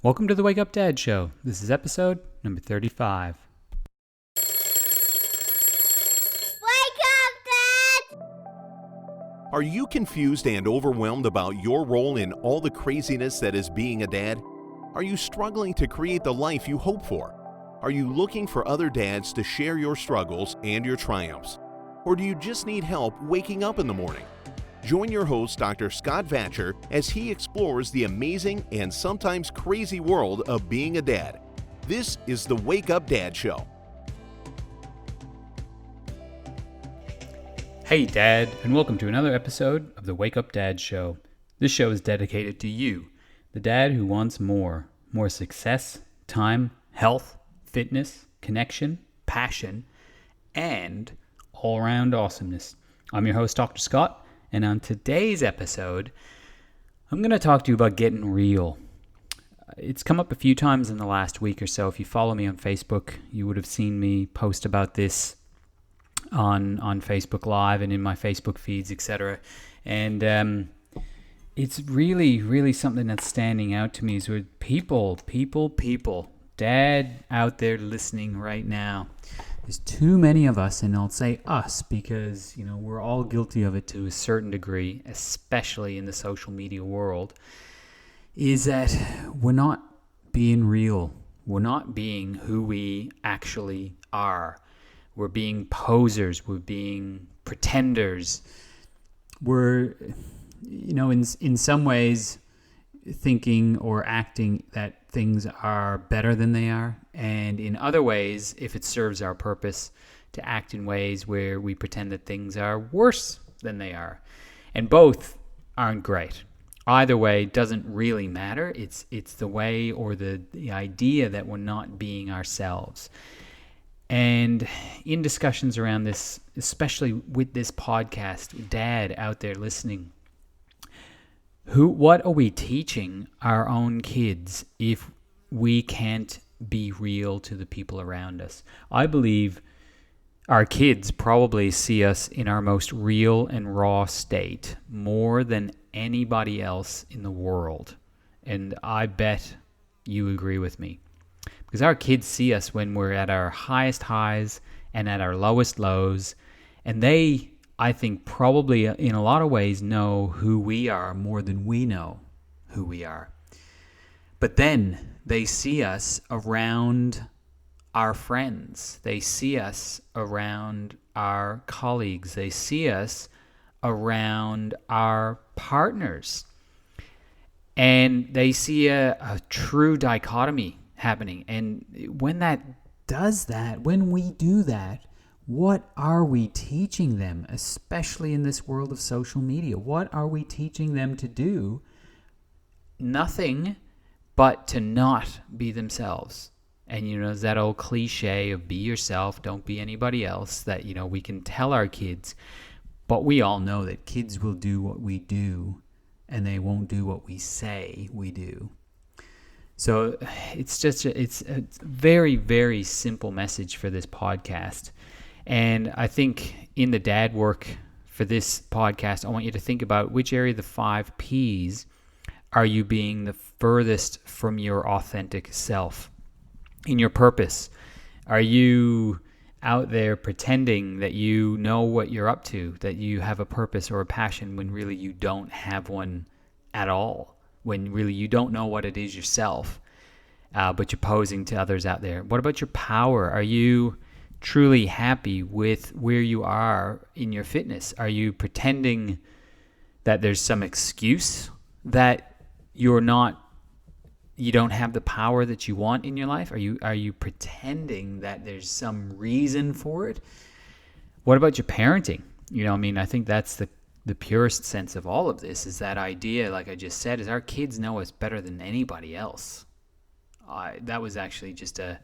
Welcome to the Wake Up Dad Show. This is episode number 35. Wake up, Dad! Are you confused and overwhelmed about your role in all the craziness that is being a dad? Are you struggling to create the life you hope for? Are you looking for other dads to share your struggles and your triumphs? Or do you just need help waking up in the morning? Join your host, Dr. Scott Vatcher, as he explores the amazing and sometimes crazy world of being a dad. This is the Wake Up Dad Show. Hey, Dad, and welcome to another episode of the Wake Up Dad Show. This show is dedicated to you, the dad who wants more success, time, health, fitness, connection, passion, and all-around awesomeness. I'm your host, Dr. Scott. And on today's episode, I'm going to talk to you about getting real. It's come up a few times in the last week or so. If you follow me on Facebook, you would have seen me post about this on Facebook Live and in my Facebook feeds, etc. And it's really something that's standing out to me is with people, dad out there listening right now. There's too many of us, and I'll say us because, we're all guilty of it to a certain degree, especially in the social media world, is that we're not being real. We're not being who we actually are. We're being posers. We're being pretenders. We're, in some ways thinking or acting that things are better than they are, and in other ways, if it serves our purpose, to act in ways where we pretend that things are worse than they are. And both aren't great. Either way doesn't really matter. It's the way or the idea that we're not being ourselves. And in discussions around this, especially with this podcast, dad out there listening, what are we teaching our own kids if we can't be real to the people around us? I believe our kids probably see us in our most real and raw state more than anybody else in the world. And I bet you agree with me. Because our kids see us when we're at our highest highs and at our lowest lows. And they, I think, probably in a lot of ways know who we are more than we know who we are. But then they see us around our friends. They see us around our colleagues. They see us around our partners. And they see a true dichotomy happening. And when we do that, what are we teaching them, especially in this world of social media? What are we teaching them to do? Nothing but to not be themselves. And, there's that old cliche of be yourself, don't be anybody else that, we can tell our kids. But we all know that kids will do what we do, and they won't do what we say we do. So it's a very, very simple message for this podcast. And I think in the DADWORK for this podcast, I want you to think about which area of the 5 Ps are you being the furthest from your authentic self. In your purpose, are you out there pretending that you know what you're up to, that you have a purpose or a passion when really you don't have one at all, when really you don't know what it is yourself, but you're posing to others out there? What about your power? Are you truly happy with where you are in your fitness? Are you pretending that there's some excuse that you don't have the power that you want in your life? Are you pretending that there's some reason for it? What about your parenting? I think that's the purest sense of all of this, is that idea, like I just said, is our kids know us better than anybody else. That was actually just a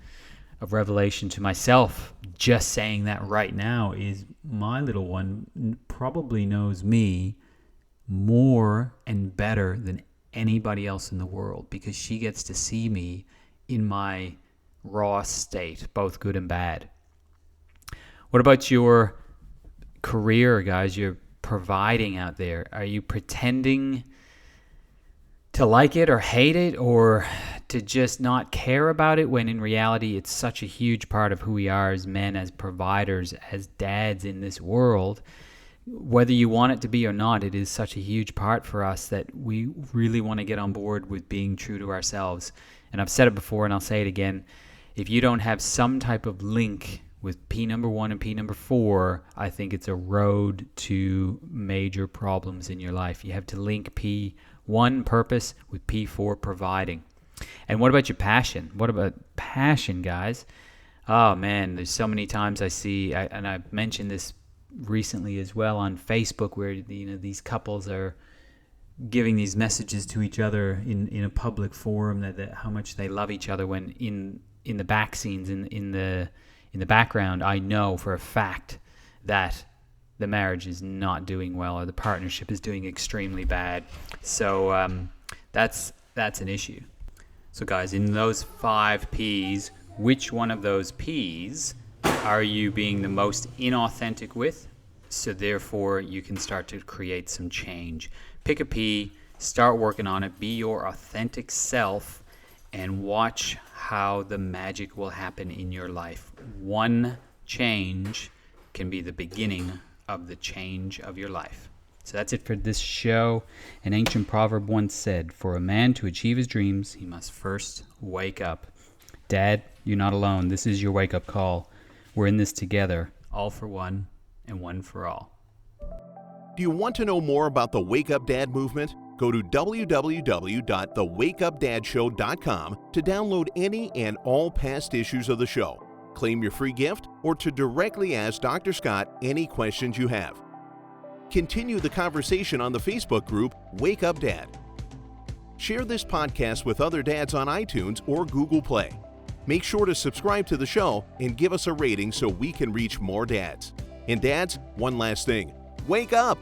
revelation to myself. Just saying that right now is my little one probably knows me more and better than anybody else in the world, because she gets to see me in my raw state, both good and bad. What about your career, guys? You're providing out there. Are you pretending to like it or hate it, or to just not care about it, when in reality it's such a huge part of who we are as men, as providers, as dads in this world. Whether you want it to be or not, it is such a huge part for us that we really want to get on board with being true to ourselves. And I've said it before and I'll say it again. If you don't have some type of link with P number 1 and P number 4, I think it's a road to major problems in your life. You have to link P1, purpose, with P4, providing. And what about your passion? What about passion, guys? Oh man, there's so many times I see, and I've mentioned this recently as well on Facebook, where these couples are giving these messages to each other in a public forum that how much they love each other, when in the back scenes, in the background, I know for a fact that the marriage is not doing well, or the partnership is doing extremely bad. So that's an issue. So guys, in those 5 P's, which one of those P's are you being the most inauthentic with? So therefore, you can start to create some change. Pick a P, start working on it, be your authentic self, and watch how the magic will happen in your life. One change can be the beginning of the change of your life. So that's it for this show. An ancient proverb once said, "For a man to achieve his dreams, he must first wake up." Dad, you're not alone. This is your wake-up call. We're in this together, all for one and one for all. Do you want to know more about the Wake Up Dad movement? Go to www.thewakeupdadshow.com to download any and all past issues of the show, claim your free gift, or to directly ask Dr. Scott any questions you have. Continue the conversation on the Facebook group Wake Up Dad. Share this podcast with other dads on iTunes or Google Play. Make sure to subscribe to the show and give us a rating so we can reach more dads. And dads, one last thing. Wake up!